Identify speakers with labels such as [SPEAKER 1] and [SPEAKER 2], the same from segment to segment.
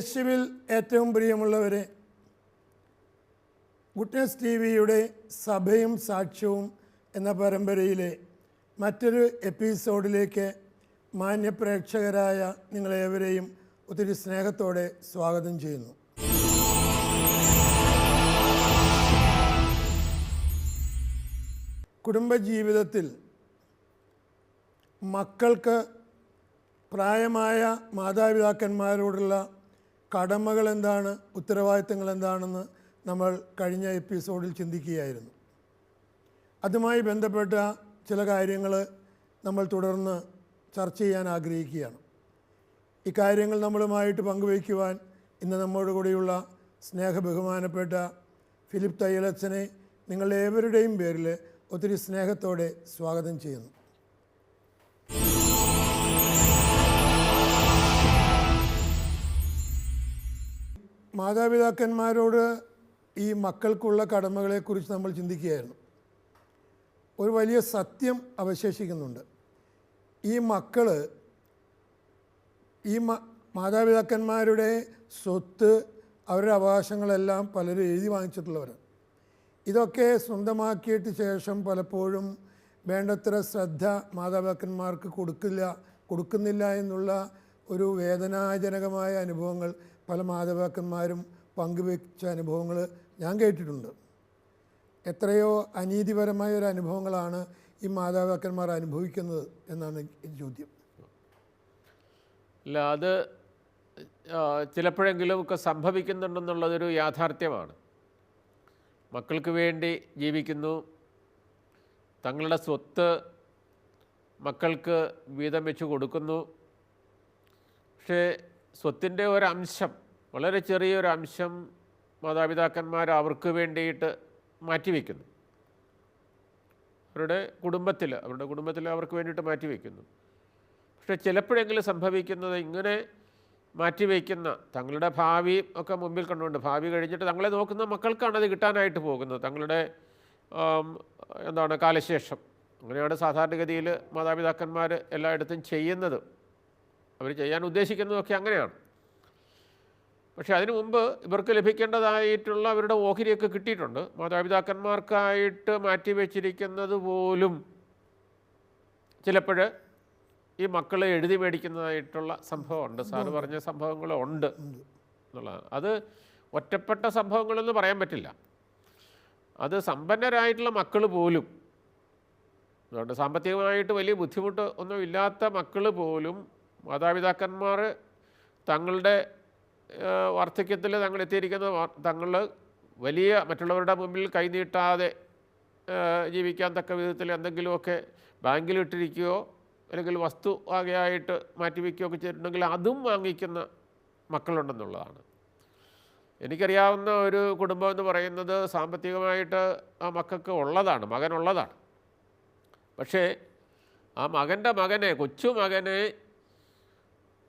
[SPEAKER 1] യേശുവിൽ ഏറ്റവും പ്രിയമുള്ളവരെ, ഗുഡ്നസ് ടി വിയുടെ സഭയും സാക്ഷ്യവും എന്ന പരമ്പരയിലെ മറ്റൊരു എപ്പിസോഡിലേക്ക് മാന്യപ്രേക്ഷകരായ നിങ്ങളേവരെയും ഒത്തിരി സ്നേഹത്തോടെ സ്വാഗതം ചെയ്യുന്നു. കുടുംബജീവിതത്തിൽ മക്കൾക്ക് പ്രായമായ മാതാപിതാക്കന്മാരോടുള്ള കടമകൾ എന്താണ്, ഉത്തരവാദിത്തങ്ങൾ എന്താണെന്ന് നമ്മൾ കഴിഞ്ഞ എപ്പിസോഡിൽ ചിന്തിക്കുകയായിരുന്നു. അതുമായി ബന്ധപ്പെട്ട ചില കാര്യങ്ങൾ നമ്മൾ തുടർന്ന് ചർച്ച ചെയ്യാൻ ആഗ്രഹിക്കുകയാണ്. ഇക്കാര്യങ്ങൾ നമ്മളുമായിട്ട് പങ്കുവയ്ക്കുവാൻ ഇന്ന് നമ്മോട് കൂടിയുള്ള സ്നേഹബഹുമാനപ്പെട്ട ഫിലിപ്പ് തയ്യലച്ചനെ നിങ്ങളുടെ ഏവരുടെയും പേരിൽ ഒത്തിരി സ്നേഹത്തോടെ സ്വാഗതം ചെയ്യുന്നു. മാതാപിതാക്കന്മാരോട് ഈ മക്കൾക്കുള്ള കടമകളെക്കുറിച്ച് നമ്മൾ ചിന്തിക്കുകയായിരുന്നു. ഒരു വലിയ സത്യം അവശേഷിക്കുന്നുണ്ട്. ഈ മക്കൾ മാതാപിതാക്കന്മാരുടെ സ്വത്ത്, അവരുടെ അവകാശങ്ങളെല്ലാം പലരും എഴുതി വാങ്ങിച്ചിട്ടുള്ളവർ. ഇതൊക്കെ സ്വന്തമാക്കിയിട്ട് ശേഷം പലപ്പോഴും വേണ്ടത്ര ശ്രദ്ധ മാതാപിതാക്കന്മാർക്ക് കൊടുക്കുന്നില്ല എന്നുള്ള ഒരു വേദനാജനകമായ അനുഭവങ്ങൾ പല മാതാപിതാക്കന്മാരും പങ്കുവെച്ച അനുഭവങ്ങൾ ഞാൻ കേട്ടിട്ടുണ്ട്. എത്രയോ അനീതിപരമായ ഒരു അനുഭവങ്ങളാണ് ഈ മാതാപിതാക്കന്മാർ അനുഭവിക്കുന്നത് എന്നാണ് ചോദ്യം.
[SPEAKER 2] അല്ല, അത് ചിലപ്പോഴെങ്കിലും ഒക്കെ സംഭവിക്കുന്നുണ്ടെന്നുള്ളതൊരു യാഥാർത്ഥ്യമാണ്. മക്കൾക്ക് വേണ്ടി ജീവിക്കുന്നു, തങ്ങളുടെ സ്വത്ത് മക്കൾക്ക് വീതം വെച്ച് കൊടുക്കുന്നു. പക്ഷേ സ്വത്തിൻ്റെ ഒരംശം, വളരെ ചെറിയൊരംശം മാതാപിതാക്കന്മാർ അവർക്ക് വേണ്ടിയിട്ട് മാറ്റിവെക്കുന്നു. അവരുടെ കുടുംബത്തിൽ അവർക്ക് വേണ്ടിയിട്ട് മാറ്റിവെക്കുന്നു. പക്ഷേ ചിലപ്പോഴെങ്കിലും സംഭവിക്കുന്നത് ഇങ്ങനെ മാറ്റിവെക്കുന്ന, തങ്ങളുടെ ഭാവി ഒക്കെ മുമ്പിൽ കണ്ടുകൊണ്ട്, ഭാവി കഴിഞ്ഞിട്ട് തങ്ങളെ നോക്കുന്ന മക്കൾക്കാണത് കിട്ടാനായിട്ട് പോകുന്നത്, തങ്ങളുടെ കാലശേഷം. അങ്ങനെയാണ് സാധാരണഗതിയിൽ മാതാപിതാക്കന്മാർ എല്ലായിടത്തും ചെയ്യുന്നത്. അവർ ചെയ്യാൻ ഉദ്ദേശിക്കുന്നതൊക്കെ അങ്ങനെയാണ്. പക്ഷേ അതിനു മുമ്പ് ഇവർക്ക് ലഭിക്കേണ്ടതായിട്ടുള്ള അവരുടെ ഓഹരിയൊക്കെ കിട്ടിയിട്ടുണ്ട്. മാതാപിതാക്കന്മാർക്കായിട്ട് മാറ്റിവെച്ചിരിക്കുന്നത് പോലും ചിലപ്പോൾ ഈ മക്കളെ എഴുതി മേടിക്കുന്നതായിട്ടുള്ള സംഭവമുണ്ട്. സാറ് പറഞ്ഞ സംഭവങ്ങളുണ്ട് എന്നുള്ളതാണ്. അത് ഒറ്റപ്പെട്ട സംഭവങ്ങളെന്ന് പറയാൻ പറ്റില്ല. അത് സമ്പന്നരായിട്ടുള്ള മക്കൾ പോലും, അതുകൊണ്ട് സാമ്പത്തികമായിട്ട് വലിയ ബുദ്ധിമുട്ട് ഒന്നും ഇല്ലാത്ത മക്കൾ പോലും മാതാപിതാക്കന്മാർ തങ്ങളുടെ വാർദ്ധക്യത്തിൽ തങ്ങൾ വലിയ മറ്റുള്ളവരുടെ മുമ്പിൽ കൈനീട്ടാതെ ജീവിക്കാൻ തക്ക വിധത്തിൽ എന്തെങ്കിലുമൊക്കെ ബാങ്കിലിട്ടിരിക്കുകയോ അല്ലെങ്കിൽ വസ്തു ആകെയായിട്ട് മാറ്റിവെക്കുകയൊക്കെ ചെയ്തിട്ടുണ്ടെങ്കിൽ അതും വാങ്ങിക്കുന്ന മക്കളുണ്ടെന്നുള്ളതാണ്. എനിക്കറിയാവുന്ന ഒരു കുടുംബം എന്ന് പറയുന്നത് സാമ്പത്തികമായിട്ട് ആ മക്കൾക്ക് ഉള്ളതാണ്, മകനുള്ളതാണ്. പക്ഷേ ആ മകനെ, കൊച്ചുമകനെ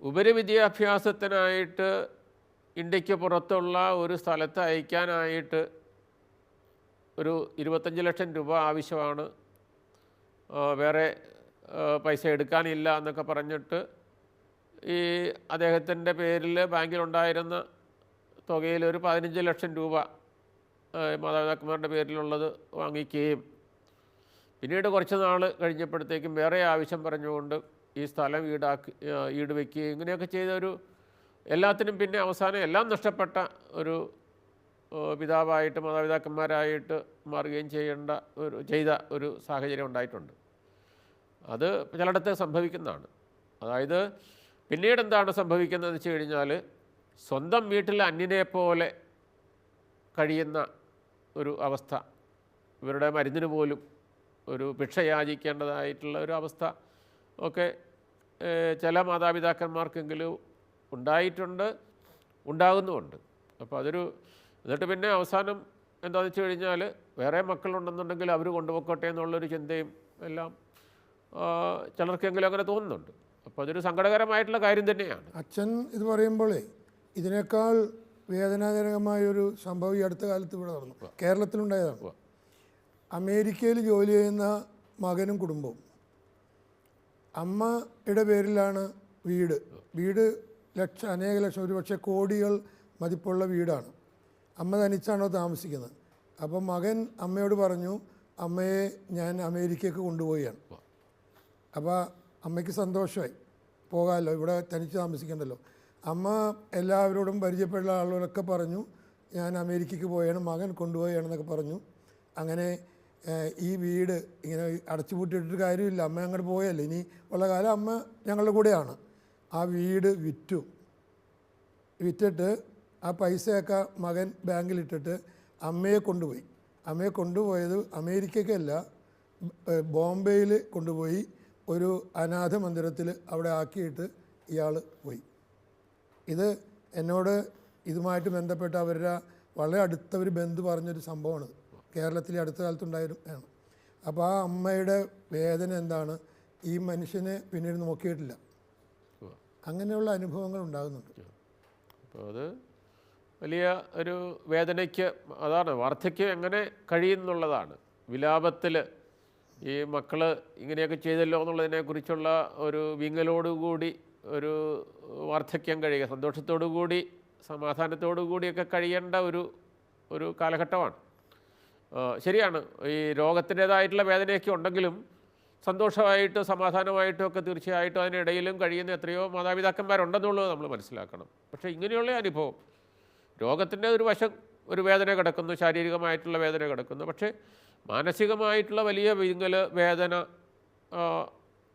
[SPEAKER 2] ഉപരിവിദ്യാഭ്യാസത്തിനായിട്ട് ഇന്ത്യക്ക് പുറത്തുള്ള ഒരു സ്ഥലത്ത് അയക്കാനായിട്ട് ഒരു 25 ലക്ഷം രൂപ ആവശ്യമാണ്, വേറെ പൈസ എടുക്കാനില്ല എന്നൊക്കെ പറഞ്ഞിട്ട് ഈ അദ്ദേഹത്തിൻ്റെ പേരിൽ ബാങ്കിലുണ്ടായിരുന്ന തുകയിൽ ഒരു 15 ലക്ഷം രൂപ മാതാപിതാക്കന്മാരുടെ പേരിലുള്ളത് വാങ്ങിക്കുകയും പിന്നീട് കുറച്ച് നാൾ കഴിഞ്ഞപ്പോഴത്തേക്കും വേറെ ആവശ്യം പറഞ്ഞുകൊണ്ട് ഈ സ്ഥലം ഈട് വയ്ക്കുകയും ഇങ്ങനെയൊക്കെ ചെയ്തൊരു എല്ലാത്തിനും പിന്നെ അവസാനം എല്ലാം നഷ്ടപ്പെട്ട ഒരു പിതാവായിട്ട് മാതാപിതാക്കന്മാരായിട്ട് മാറുകയും ചെയ്ത ഒരു സാഹചര്യം ഉണ്ടായിട്ടുണ്ട്. അത് ചിലയിടത്ത് സംഭവിക്കുന്നതാണ്. അതായത് പിന്നീട് എന്താണ് സംഭവിക്കുന്നതെന്ന് വെച്ച് കഴിഞ്ഞാൽ സ്വന്തം വീട്ടിൽ അന്യനെ പോലെ കഴിയുന്ന ഒരു അവസ്ഥ, ഇവരുടെ മരുന്നിന് പോലും ഒരു ഭിക്ഷ യാചിക്കേണ്ടതായിട്ടുള്ള ഒരു അവസ്ഥ ഒക്കെ ചില മാതാപിതാക്കന്മാർക്കെങ്കിലും ഉണ്ടാകുന്നുമുണ്ട്. അപ്പോൾ എന്നിട്ട് പിന്നെ അവസാനം എന്താണെന്ന് വെച്ച് കഴിഞ്ഞാൽ വേറെ മക്കളുണ്ടെന്നുണ്ടെങ്കിൽ അവർ കൊണ്ടുപോയിക്കോട്ടെ എന്നുള്ളൊരു ചിന്തയും എല്ലാം ചിലർക്കെങ്കിലും അങ്ങനെ തോന്നുന്നുണ്ട്. അപ്പോൾ അതൊരു സങ്കടകരമായിട്ടുള്ള കാര്യം തന്നെയാണ്.
[SPEAKER 1] അച്ഛൻ ഇത് പറയുമ്പോഴേ ഇതിനേക്കാൾ വേദനാജനകമായൊരു സംഭവം ഈ അടുത്ത കാലത്ത് ഇവിടെ നടന്നു, കേരളത്തിലുണ്ടായതാണ്. അമേരിക്കയിൽ ജോലി ചെയ്യുന്ന മകനും കുടുംബവും, അമ്മയുടെ പേരിലാണ് വീട് അനേക ലക്ഷം, ഒരുപക്ഷെ കോടികൾ മതിപ്പുള്ള വീടാണ്. അമ്മ തനിച്ചാണോ താമസിക്കുന്നത്. അപ്പം മകൻ അമ്മയോട് പറഞ്ഞു, അമ്മയെ ഞാൻ അമേരിക്കയ്ക്ക് കൊണ്ടുപോവുകയാണ്. അപ്പോൾ അമ്മയ്ക്ക് സന്തോഷമായി, പോകാമല്ലോ, ഇവിടെ തനിച്ച് താമസിക്കണ്ടല്ലോ. അമ്മ എല്ലാവരോടും പരിചയപ്പെട്ട ആളുകളൊക്കെ പറഞ്ഞു, ഞാൻ അമേരിക്കയ്ക്ക് പോവുകയാണ്, മകൻ കൊണ്ടുപോവുകയാണെന്നൊക്കെ പറഞ്ഞു. അങ്ങനെ ഈ വീട് ഇങ്ങനെ അടച്ചുപൂട്ടിയിട്ടൊരു കാര്യമില്ല, അമ്മ അങ്ങോട്ട് പോയല്ലേ, ഇനി ഉള്ള കാലം അമ്മ ഞങ്ങളുടെ കൂടെയാണ്. ആ വീട് വിറ്റിട്ട് ആ പൈസയൊക്കെ മകൻ ബാങ്കിലിട്ടിട്ട് അമ്മയെ കൊണ്ടുപോയി. അമ്മയെ കൊണ്ടുപോയത് അമേരിക്കയ്ക്കല്ല, ബോംബെയിൽ കൊണ്ടുപോയി ഒരു അനാഥ മന്ദിരത്തിൽ അവിടെ ആക്കിയിട്ട് ഇയാൾ പോയി. ഇത് എന്നോട് ഇതുമായിട്ട് ബന്ധപ്പെട്ട് അവരുടെ വളരെ അടുത്ത ഒരു ബന്ധു പറഞ്ഞൊരു സംഭവമാണ്. കേരളത്തിലെ അടുത്ത കാലത്തുണ്ടായിരുന്നു. അപ്പോൾ ആ അമ്മയുടെ വേദന എന്താണ്, ഈ മനുഷ്യനെ പിന്നീട് നോക്കിയിട്ടില്ല. അങ്ങനെയുള്ള അനുഭവങ്ങൾ ഉണ്ടാകുന്നുണ്ട്.
[SPEAKER 2] അപ്പോൾ അത് വലിയ ഒരു വേദനയ്ക്ക്, അതാണ് വാർദ്ധക്യം എങ്ങനെ കഴിയുന്നുള്ളതാണ്. വിലാപത്തിൽ ഈ മക്കൾ ഇങ്ങനെയൊക്കെ ചെയ്തല്ലോ എന്നുള്ളതിനെക്കുറിച്ചുള്ള ഒരു വിങ്ങലോടുകൂടി ഒരു വാർദ്ധക്യം കഴിയുക, സന്തോഷത്തോടു കൂടി സമാധാനത്തോടു കൂടിയൊക്കെ കഴിയേണ്ട ഒരു കാലഘട്ടമാണ്. ശരിയാണ്, ഈ രോഗത്തിൻ്റേതായിട്ടുള്ള വേദനയൊക്കെ ഉണ്ടെങ്കിലും സന്തോഷമായിട്ടും സമാധാനമായിട്ടും ഒക്കെ തീർച്ചയായിട്ടും അതിനിടയിലും കഴിയുന്ന എത്രയോ മാതാപിതാക്കന്മാരുണ്ടെന്നുള്ളത് നമ്മൾ മനസ്സിലാക്കണം. പക്ഷേ ഇങ്ങനെയുള്ള അനുഭവം, രോഗത്തിൻ്റെ ഒരു വശം ഒരു വേദന കിടക്കുന്നു, ശാരീരികമായിട്ടുള്ള വേദന കിടക്കുന്നു, പക്ഷേ മാനസികമായിട്ടുള്ള വലിയ വേദന,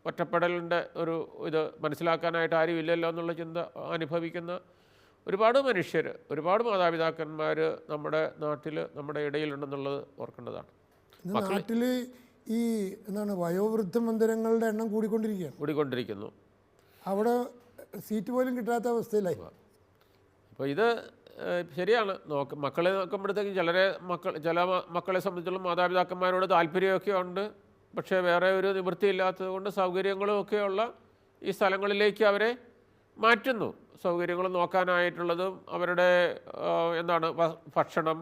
[SPEAKER 2] ഒറ്റപ്പെടലിൻ്റെ ഇത് മനസ്സിലാക്കാനായിട്ട് ആരും ഇല്ലല്ലോ എന്നുള്ള ചിന്ത അനുഭവിക്കുന്ന ഒരുപാട് മനുഷ്യർ, ഒരുപാട് മാതാപിതാക്കന്മാർ നമ്മുടെ നാട്ടിൽ, നമ്മുടെ ഇടയിലുണ്ടെന്നുള്ളത് ഓർക്കേണ്ടതാണ്.
[SPEAKER 1] നാട്ടിൽ ഈ എന്താണ് വയോവൃദ്ധ മന്ദിരങ്ങളുടെ എണ്ണം കൂടിക്കൊണ്ടിരിക്കുന്നു. അവിടെ സീറ്റ് പോലും കിട്ടാത്ത അവസ്ഥയിലായി.
[SPEAKER 2] അപ്പോൾ ഇത് ശരിയാണ്. മക്കളെ നോക്കുമ്പോഴത്തേക്കും ചില മക്കളെ സംബന്ധിച്ചുള്ള മാതാപിതാക്കന്മാരോട് താല്പര്യമൊക്കെ ഉണ്ട്, പക്ഷേ വേറെ ഒരു നിവൃത്തിയില്ലാത്തത് കൊണ്ട് സൗകര്യങ്ങളും ഒക്കെയുള്ള ഈ സ്ഥലങ്ങളിലേക്ക് അവരെ മാറ്റുന്നു. സൗകര്യങ്ങൾ നോക്കാനായിട്ടുള്ളതും അവരുടെ ഭക്ഷണം,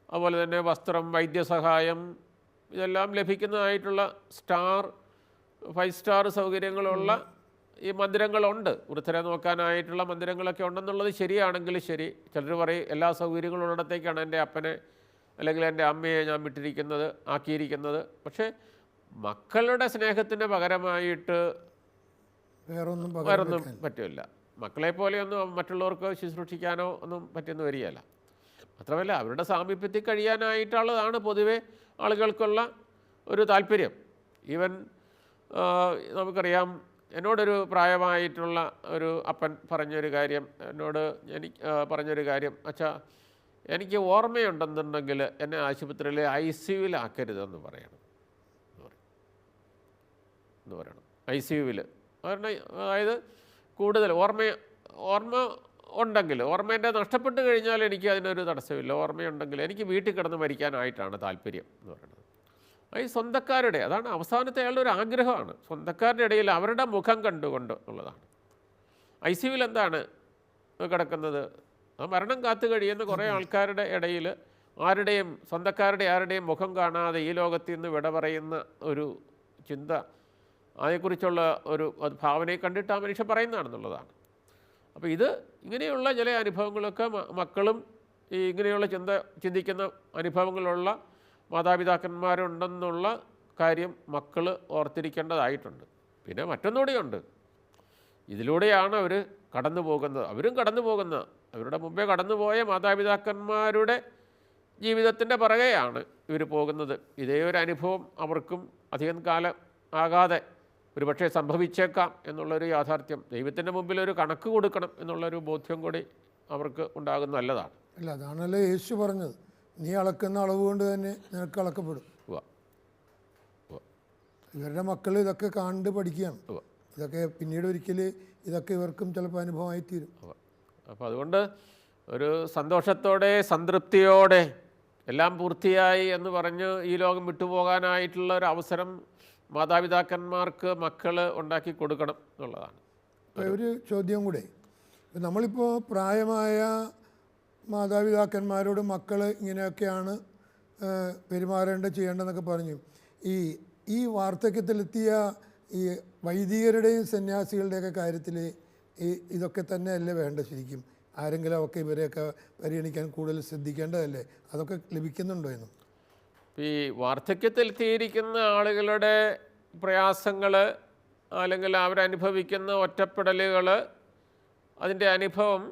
[SPEAKER 2] അതുപോലെ തന്നെ വസ്ത്രം, വൈദ്യസഹായം, ഇതെല്ലാം ലഭിക്കുന്നതായിട്ടുള്ള 5 സ്റ്റാർ സൗകര്യങ്ങളുള്ള ഈ മന്ദിരങ്ങളുണ്ട്. വൃദ്ധരെ നോക്കാനായിട്ടുള്ള മന്ദിരങ്ങളൊക്കെ ഉണ്ടെന്നുള്ളത് ശരിയാണെങ്കിൽ ശരി. ചിലർ പറയും എല്ലാ സൗകര്യങ്ങളും ഉള്ളിടത്തേക്കാണ് എൻ്റെ അപ്പനെ അല്ലെങ്കിൽ എൻ്റെ അമ്മയെ ഞാൻ ആക്കിയിരിക്കുന്നത്. പക്ഷേ മക്കളുടെ സ്നേഹത്തിന് പകരമായിട്ട് വേറൊന്നും പറ്റില്ല. മക്കളെ പോലെയൊന്നും മറ്റുള്ളവർക്ക് ശുശ്രൂഷിക്കാനോ ഒന്നും പറ്റുന്ന വരികയല്ല. മാത്രമല്ല അവരുടെ സാമീപ്യത്തിൽ കഴിയാനായിട്ടുള്ളതാണ് പൊതുവെ ആളുകൾക്കുള്ള ഒരു താല്പര്യം. ഈവൻ നമുക്കറിയാം, എന്നോടൊരു പ്രായമായിട്ടുള്ള ഒരു അപ്പൻ പറഞ്ഞൊരു കാര്യം, പറഞ്ഞൊരു കാര്യം, അച്ഛാ എനിക്ക് ഓർമ്മയുണ്ടെന്നുണ്ടെങ്കിൽ എന്നെ ആശുപത്രിയിൽ ICUവിലാക്കരുതെന്ന് പറയണം. ICUവിൽ അതായത് കൂടുതൽ ഓർമ്മ ഉണ്ടെങ്കിൽ, ഓർമ്മേൻ്റെ നഷ്ടപ്പെട്ട് കഴിഞ്ഞാൽ എനിക്ക് അതിനൊരു തടസ്സമില്ല, ഓർമ്മയുണ്ടെങ്കിൽ എനിക്ക് വീട്ടിൽ കിടന്ന് മരിക്കാനായിട്ടാണ് താല്പര്യം എന്ന് പറയുന്നത്. ഈ സ്വന്തക്കാരുടെ, അതാണ് അവസാനത്തെ അയാളുടെ ഒരു ആഗ്രഹമാണ്, സ്വന്തക്കാരുടെ ഇടയിൽ അവരുടെ മുഖം കണ്ടുകൊണ്ട് ഉള്ളതാണ്. ICUവിൽ എന്താണ് കിടക്കുന്നത്, ആ മരണം കാത്തു കഴിയുന്ന കുറേ ആൾക്കാരുടെ ഇടയിൽ ആരുടെയും മുഖം കാണാതെ ഈ ലോകത്തിൽ നിന്ന് വിട പറയുന്ന ഒരു ചിന്ത, അതേക്കുറിച്ചുള്ള ഒരു ഭാവനയെ കണ്ടിട്ട് ആ മനുഷ്യൻ പറയുന്നതാണെന്നുള്ളതാണ്. അപ്പോൾ ഇങ്ങനെയുള്ള ചില അനുഭവങ്ങളൊക്കെ മക്കളും ഈ ഇങ്ങനെയുള്ള ചിന്തിക്കുന്ന അനുഭവങ്ങളുള്ള മാതാപിതാക്കന്മാരുണ്ടെന്നുള്ള കാര്യം മക്കൾ ഓർത്തിരിക്കേണ്ടതായിട്ടുണ്ട്. പിന്നെ മറ്റൊന്നുകൂടിയുണ്ട്, ഇതിലൂടെയാണ് അവർ കടന്നു പോകുന്നത്. അവരുടെ മുമ്പേ കടന്നുപോയ മാതാപിതാക്കന്മാരുടെ ജീവിതത്തിൻ്റെ പുറകെയാണ് ഇവർ പോകുന്നത്. ഇതേ ഒരു അനുഭവം അവർക്കും അധികം കാലം ആകാതെ ഒരുപക്ഷെ സംഭവിച്ചേക്കാം എന്നുള്ളൊരു യാഥാർത്ഥ്യം, ദൈവത്തിൻ്റെ മുമ്പിൽ ഒരു കണക്ക് കൊടുക്കണം എന്നുള്ളൊരു ബോധ്യം കൂടി അവർക്ക് ഉണ്ടാകുന്ന നല്ലതാണ്.
[SPEAKER 1] അല്ല, അതാണല്ലോ യേശു പറഞ്ഞത്, നീ അളക്കുന്ന അളവ് കൊണ്ട് തന്നെ നിനക്ക് അളക്കപ്പെടും. ഇവരുടെ മക്കൾ ഇതൊക്കെ കണ്ട് പഠിക്കുകയാണ്. ഇതൊക്കെ പിന്നീട് ഒരിക്കൽ ഇതൊക്കെ ഇവർക്കും ചിലപ്പോൾ അനുഭവമായി തീരും.
[SPEAKER 2] അപ്പോൾ അതുകൊണ്ട് ഒരു സന്തോഷത്തോടെ സംതൃപ്തിയോടെ എല്ലാം പൂർത്തിയായി എന്ന് പറഞ്ഞ് ഈ ലോകം വിട്ടുപോകാനായിട്ടുള്ള ഒരു അവസരം മാതാപിതാക്കന്മാർക്ക് മക്കൾ ഉണ്ടാക്കി കൊടുക്കണം എന്നുള്ളതാണ്.
[SPEAKER 1] ഒരു ചോദ്യം കൂടെ, നമ്മളിപ്പോൾ പ്രായമായ മാതാപിതാക്കന്മാരോട് മക്കൾ ഇങ്ങനെയൊക്കെയാണ് ചെയ്യേണ്ടതെന്നൊക്കെ പറഞ്ഞു. ഈ വാർദ്ധക്യത്തിലെത്തിയ ഈ വൈദികരുടെയും സന്യാസികളുടെയൊക്കെ കാര്യത്തിൽ ഇതൊക്കെ തന്നെയല്ലേ വേണ്ട ശരിക്കും? ആരെങ്കിലും ഒക്കെ ഇവരെയൊക്കെ പരിഗണിക്കാൻ കൂടുതൽ ശ്രദ്ധിക്കേണ്ടതല്ലേ? അതൊക്കെ ലഭിക്കുന്നുണ്ടോ എന്നും?
[SPEAKER 2] ഈ വാർദ്ധക്യത്തിലെത്തിയിരിക്കുന്ന ആളുകളുടെ പ്രയാസങ്ങൾ അല്ലെങ്കിൽ അവരനുഭവിക്കുന്ന ഒറ്റപ്പെടലുകൾ, അതിൻ്റെ അനുഭവം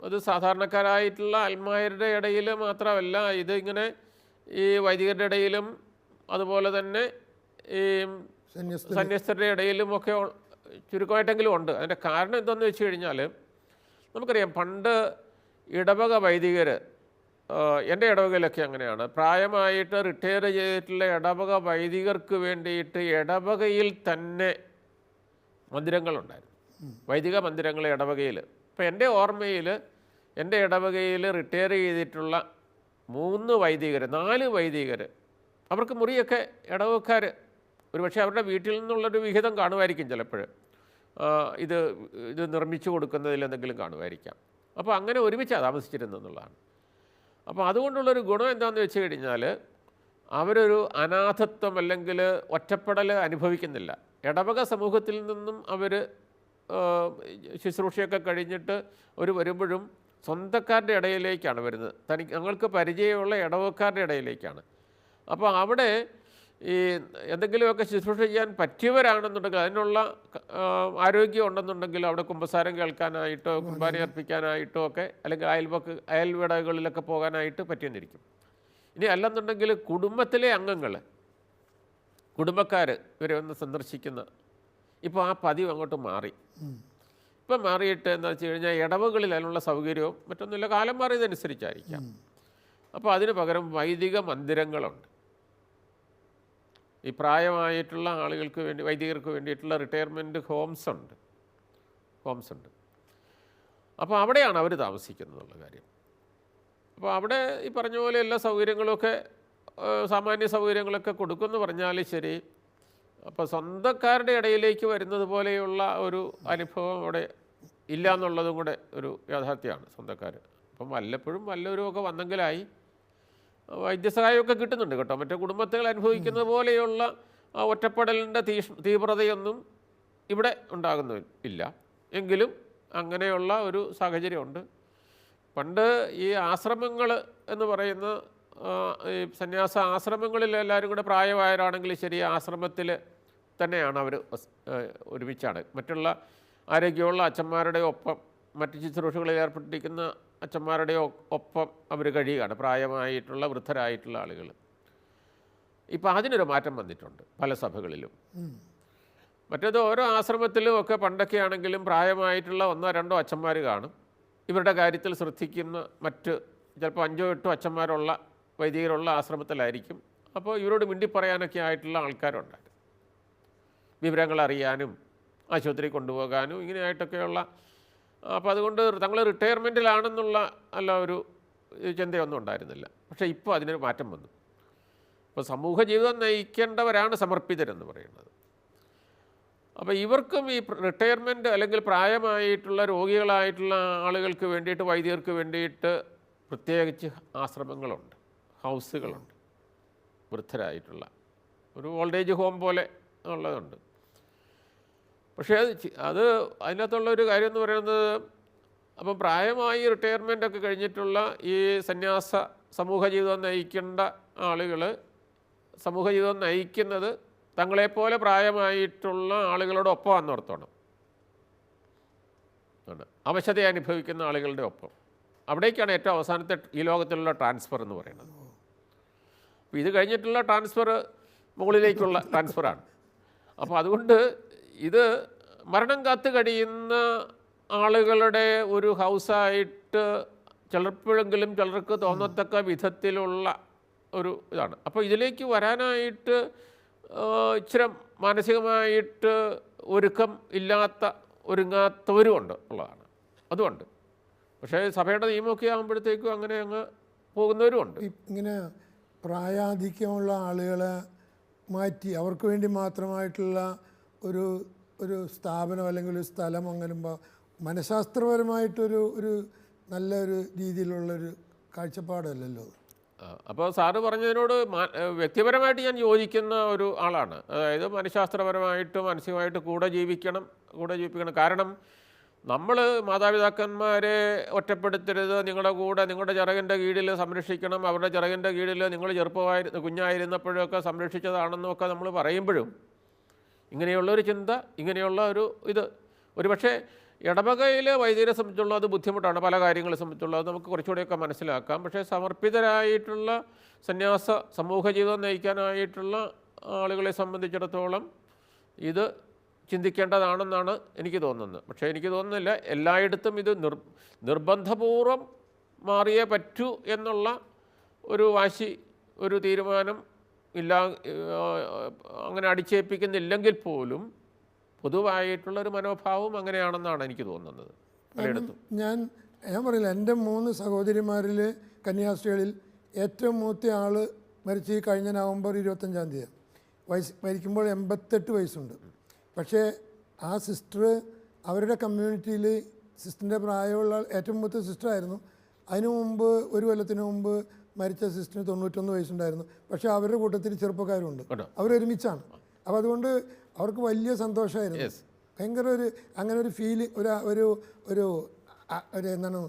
[SPEAKER 2] അത് സാധാരണക്കാരായിട്ടുള്ള ആത്മാരുടെ ഇടയിൽ മാത്രമല്ല, ഇത് ഇങ്ങനെ ഈ വൈദികരുടെ ഇടയിലും അതുപോലെ തന്നെ ഈ സന്യസ്തരുടെ ഇടയിലുമൊക്കെ ചുരുക്കമായിട്ടെങ്കിലും ഉണ്ട്. അതിൻ്റെ കാരണം എന്താണെന്ന് വെച്ച് കഴിഞ്ഞാൽ, നമുക്കറിയാം പണ്ട് ഇടവക വൈദികർ, എൻ്റെ ഇടവകയിലൊക്കെ അങ്ങനെയാണ്, പ്രായമായിട്ട് റിട്ടയർ ചെയ്തിട്ടുള്ള ഇടവക വൈദികർക്ക് വേണ്ടിയിട്ട് ഇടവകയിൽ തന്നെ മന്ദിരങ്ങളുണ്ടായിരുന്നു, വൈദിക മന്ദിരങ്ങൾ ഇടവകയിൽ. ഇപ്പോൾ എൻ്റെ ഓർമ്മയിൽ എൻ്റെ ഇടവകയിൽ റിട്ടയർ ചെയ്തിട്ടുള്ള 3 വൈദികർ 4 വൈദികർ, അവർക്ക് മുറിയൊക്കെ ഇടവക്കാർ ഒരുപക്ഷെ അവരുടെ വീട്ടിൽ നിന്നുള്ളൊരു വിഹിതം കാണുമായിരിക്കും, ചിലപ്പോൾ ഇത് നിർമ്മിച്ചു കൊടുക്കുന്നതിൽ എന്തെങ്കിലും കാണുമായിരിക്കാം. അപ്പോൾ അങ്ങനെ ഒരുമിച്ചാണ് താമസിച്ചിരുന്നെന്നുള്ളതാണ്. അപ്പോൾ അതുകൊണ്ടുള്ളൊരു ഗുണം എന്താണെന്ന് വെച്ച് കഴിഞ്ഞാൽ, അവരൊരു അനാഥത്വം അല്ലെങ്കിൽ ഒറ്റപ്പെടൽ അനുഭവിക്കുന്നില്ല. ഇടവക സമൂഹത്തിൽ നിന്നും അവർ ശുശ്രൂഷയൊക്കെ കഴിഞ്ഞിട്ട് അവർ വരുമ്പോഴും സ്വന്തക്കാരുടെ ഇടയിലേക്കാണ് വരുന്നത്, ഞങ്ങൾക്ക് പരിചയമുള്ള ഇടവക്കാരുടെ ഇടയിലേക്കാണ്. അപ്പോൾ അവിടെ ഈ എന്തെങ്കിലുമൊക്കെ ശുശ്രൂഷ ചെയ്യാൻ പറ്റിയവരാണെന്നുണ്ടെങ്കിൽ, അതിനുള്ള ആരോഗ്യം ഉണ്ടെന്നുണ്ടെങ്കിൽ അവിടെ കുമ്പസാരം കേൾക്കാനായിട്ടോ കുർബാന അർപ്പിക്കാനായിട്ടോ ഒക്കെ, അല്ലെങ്കിൽ അയൽവിടകളിലൊക്കെ പോകാനായിട്ട് പറ്റിയെന്നിരിക്കും. ഇനി അല്ലെന്നുണ്ടെങ്കിൽ കുടുംബത്തിലെ അംഗങ്ങൾ, കുടുംബക്കാർ ഇവരെ ഒന്ന് സന്ദർശിക്കുന്ന, ഇപ്പോൾ ആ പതിവ് അങ്ങോട്ട് മാറി. ഇപ്പം മാറിയിട്ട് എന്താ വെച്ച് കഴിഞ്ഞാൽ, ഇടവകളിൽ അതിനുള്ള സൗകര്യവും മറ്റൊന്നുമില്ല, കാലം മാറിയതനുസരിച്ചായിരിക്കാം. അപ്പോൾ അതിന് പകരം വൈദിക മന്ദിരങ്ങളുണ്ട്. ഈ പ്രായമായിട്ടുള്ള ആളുകൾക്ക് വേണ്ടി, വൈദികർക്ക് വേണ്ടിയിട്ടുള്ള റിട്ടയർമെൻറ്റ് ഹോംസ് ഉണ്ട്. അപ്പോൾ അവിടെയാണ് അവർ താമസിക്കുന്നതെന്നുള്ള കാര്യം. അപ്പോൾ അവിടെ ഈ പറഞ്ഞ പോലെ എല്ലാ സൗകര്യങ്ങളുമൊക്കെ, സാമാന്യ സൗകര്യങ്ങളൊക്കെ കൊടുക്കുമെന്ന് പറഞ്ഞാൽ ശരി, അപ്പോൾ സ്വന്തക്കാരുടെ ഇടയിലേക്ക് വരുന്നത് പോലെയുള്ള ഒരു അനുഭവം അവിടെ ഇല്ല എന്നുള്ളതും കൂടെ ഒരു യാഥാർത്ഥ്യമാണ്. സ്വന്തക്കാർ അപ്പം വല്ലപ്പോഴും വല്ലവരുമൊക്കെ വന്നെങ്കിലായി വൈദ്യസഹായമൊക്കെ കിട്ടുന്നുണ്ട് കേട്ടോ. മറ്റേ കുടുംബത്തിൽ അനുഭവിക്കുന്നത് പോലെയുള്ള ഒറ്റപ്പെടലിൻ്റെ തീവ്രതയൊന്നും ഇവിടെ ഉണ്ടാകുന്നില്ല. എങ്കിലും അങ്ങനെയുള്ള ഒരു സാഹചര്യമുണ്ട്. പണ്ട് ഈ ആശ്രമങ്ങൾ എന്ന് പറയുന്ന ഈ സന്യാസ ആശ്രമങ്ങളിൽ എല്ലാവരും കൂടെ പ്രായമായവരാണെങ്കിൽ ശരി, ആശ്രമത്തിൽ തന്നെയാണ് അവർ ഒരുമിച്ചാണ്. മറ്റുള്ള ആരോഗ്യമുള്ള അച്ഛന്മാരുടെ ഒപ്പം, മറ്റ് ശുശ്രൂഷകളിൽ ഏർപ്പെട്ടിരിക്കുന്ന അച്ഛന്മാരുടെ ഒപ്പം അവർ കഴിയുകയാണ്, പ്രായമായിട്ടുള്ള വൃദ്ധരായിട്ടുള്ള ആളുകൾ. ഇപ്പോൾ അതിനൊരു മാറ്റം വന്നിട്ടുണ്ട് പല സഭകളിലും. മറ്റേത് ഓരോ ആശ്രമത്തിലും ഒക്കെ പണ്ടൊക്കെ ആണെങ്കിലും പ്രായമായിട്ടുള്ള 1-2 അച്ഛന്മാർ കാണും. ഇവരുടെ കാര്യത്തിൽ ശ്രദ്ധിക്കുന്ന മറ്റ് ചിലപ്പോൾ 5-8 അച്ഛന്മാരുള്ള വൈദികരുള്ള ആശ്രമത്തിലായിരിക്കും. അപ്പോൾ ഇവരോട് മിണ്ടി പറയാനൊക്കെ ആയിട്ടുള്ള ആൾക്കാരുണ്ടായിരുന്നു, വിവരങ്ങൾ അറിയാനും ആശുപത്രി കൊണ്ടുപോകാനും ഇങ്ങനെയായിട്ടൊക്കെയുള്ള. അപ്പോൾ അതുകൊണ്ട് തങ്ങൾ റിട്ടയർമെൻറ്റിലാണെന്നുള്ള ഒരു ചിന്തയൊന്നും ഉണ്ടായിരുന്നില്ല. പക്ഷേ ഇപ്പോൾ അതിനൊരു മാറ്റം വന്നു. ഇപ്പോൾ സമൂഹ ജീവിതം നയിക്കേണ്ടവരാണ് സമർപ്പിതരെന്ന് പറയുന്നത്. അപ്പോൾ ഇവർക്കും ഈ റിട്ടയർമെൻറ്റ് അല്ലെങ്കിൽ പ്രായമായിട്ടുള്ള രോഗികളായിട്ടുള്ള ആളുകൾക്ക് വേണ്ടിയിട്ട്, വൈദ്യർക്ക് വേണ്ടിയിട്ട് പ്രത്യേകിച്ച് ആശ്രമങ്ങളുണ്ട്, ഹൗസുകളുണ്ട്. വൃദ്ധരായിട്ടുള്ള ഒരു ഓൾഡ് ഏജ് ഹോം പോലെ ഉള്ളതുണ്ട്. പക്ഷേ അത് അതിനകത്തുള്ളൊരു കാര്യം എന്ന് പറയുന്നത്, അപ്പം പ്രായമായി റിട്ടയർമെൻറ്റൊക്കെ കഴിഞ്ഞിട്ടുള്ള ഈ സന്യാസ സമൂഹ ജീവിതം നയിക്കേണ്ട ആളുകൾ സമൂഹ ജീവിതം നയിക്കുന്നത് തങ്ങളെപ്പോലെ പ്രായമായിട്ടുള്ള ആളുകളോടൊപ്പം അന്നോർത്തോണം. അവശത അനുഭവിക്കുന്ന ആളുകളുടെ ഒപ്പം. അവിടേക്കാണ് ഏറ്റവും അവസാനത്തെ ഈ ലോകത്തിലുള്ള ട്രാൻസ്ഫർ എന്ന് പറയുന്നത്. അപ്പോൾ ഇത് കഴിഞ്ഞിട്ടുള്ള ട്രാൻസ്ഫർ മുകളിലേക്കുള്ള ട്രാൻസ്ഫറാണ്. അപ്പോൾ അതുകൊണ്ട് ഇത് മരണം കാത്ത് കഴിയുന്ന ആളുകളുടെ ഒരു ഹൗസായിട്ട് ചിലപ്പോഴെങ്കിലും ചിലർക്ക് തോന്നത്തക്ക വിധത്തിലുള്ള ഒരു ഇതാണ്. അപ്പോൾ ഇതിലേക്ക് വരാനായിട്ട് ഇച്ചിരി മാനസികമായിട്ട് ഒരുങ്ങാത്തവരുമുണ്ട് ഉള്ളതാണ്. അതുകൊണ്ട് പക്ഷേ സഭയുടെ നിയമമൊക്കെ ആകുമ്പോഴത്തേക്കും അങ്ങനെ അങ്ങ് പോകുന്നവരുമുണ്ട്.
[SPEAKER 1] ഇങ്ങനെ പ്രായാധിക്യമുള്ള ആളുകളെ മാറ്റി അവർക്ക് വേണ്ടി മാത്രമായിട്ടുള്ള ഒരു സ്ഥാപനം അല്ലെങ്കിൽ ഒരു സ്ഥലം അങ്ങനെ മനഃശാസ്ത്രപരമായിട്ടൊരു നല്ലൊരു രീതിയിലുള്ളൊരു കാഴ്ചപ്പാടല്ലല്ലോ.
[SPEAKER 2] അപ്പോൾ സാറ് പറഞ്ഞതിനോട് വ്യക്തിപരമായിട്ട് ഞാൻ യോജിക്കുന്ന ഒരു ആളാണ്. അതായത് മനഃശാസ്ത്രപരമായിട്ട് മാനസികമായിട്ട് കൂടെ ജീവിക്കണം. കാരണം നമ്മൾ മാതാപിതാക്കന്മാരെ ഒറ്റപ്പെടുത്തരുത്, നിങ്ങളുടെ കൂടെ നിങ്ങളുടെ ചിറകിൻ്റെ കീഴിൽ സംരക്ഷിക്കണം, അവരുടെ ചിറകിൻ്റെ കീഴിൽ നിങ്ങൾ കുഞ്ഞായിരുന്നപ്പോഴൊക്കെ സംരക്ഷിച്ചതാണെന്നൊക്കെ നമ്മൾ പറയുമ്പോഴും ഇങ്ങനെയുള്ളൊരു ചിന്ത, ഇങ്ങനെയുള്ള ഒരു പക്ഷേ ഇടവകയിലെ വൈദികരെ സംബന്ധിച്ചുള്ള അത് ബുദ്ധിമുട്ടാണ്. പല കാര്യങ്ങളെ സംബന്ധിച്ചുള്ളത് നമുക്ക് കുറച്ചുകൂടെയൊക്കെ മനസ്സിലാക്കാം. പക്ഷേ സമർപ്പിതരായിട്ടുള്ള സന്യാസ സമൂഹ ജീവിതം നയിക്കാനായിട്ടുള്ള ആളുകളെ സംബന്ധിച്ചിടത്തോളം ഇത് ചിന്തിക്കേണ്ടതാണെന്നാണ് എനിക്ക് തോന്നുന്നത്. പക്ഷേ എനിക്ക് തോന്നുന്നില്ല എല്ലായിടത്തും ഇത് നിർബന്ധപൂർവം മാറിയേ പറ്റൂ എന്നുള്ള ഒരു വാശി, ഒരു തീരുമാനം ഇല്ല, അങ്ങനെ അടിച്ചേൽപ്പിക്കുന്നില്ലെങ്കിൽ പോലും പൊതുവായിട്ടുള്ളൊരു മനോഭാവം അങ്ങനെയാണെന്നാണ് എനിക്ക് തോന്നുന്നത് പലയിടത്തും.
[SPEAKER 1] ഞാൻ പറയില്ല, എൻ്റെ 3 സഹോദരിമാരിൽ കന്യാസ്ത്രീകളിൽ ഏറ്റവും മൂത്ത ആൾ മരിച്ച് ഈ കഴിഞ്ഞ നവംബർ 25-ാം തീയതി മരിക്കുമ്പോൾ 88 വയസ്സുണ്ട്. പക്ഷേ ആ സിസ്റ്റർ അവരുടെ കമ്മ്യൂണിറ്റിയിൽ സിസ്റ്ററിൻ്റെ പ്രായമുള്ള ഏറ്റവും മൂത്ത സിസ്റ്ററായിരുന്നു. അതിനു മുമ്പ് ഒരു കൊല്ലത്തിന് മുമ്പ് മരിച്ച സിസ്റ്ററിന് 91 വയസ്സുണ്ടായിരുന്നു. പക്ഷേ അവരുടെ കൂട്ടത്തിൽ ചെറുപ്പക്കാരുണ്ട്, അവരൊരുമിച്ചാണ്. അപ്പോൾ അതുകൊണ്ട് അവർക്ക് വലിയ സന്തോഷമായിരുന്നു. ഭയങ്കര അങ്ങനെ ഒരു ഫീലിംഗ്, ഒരു എന്താണ്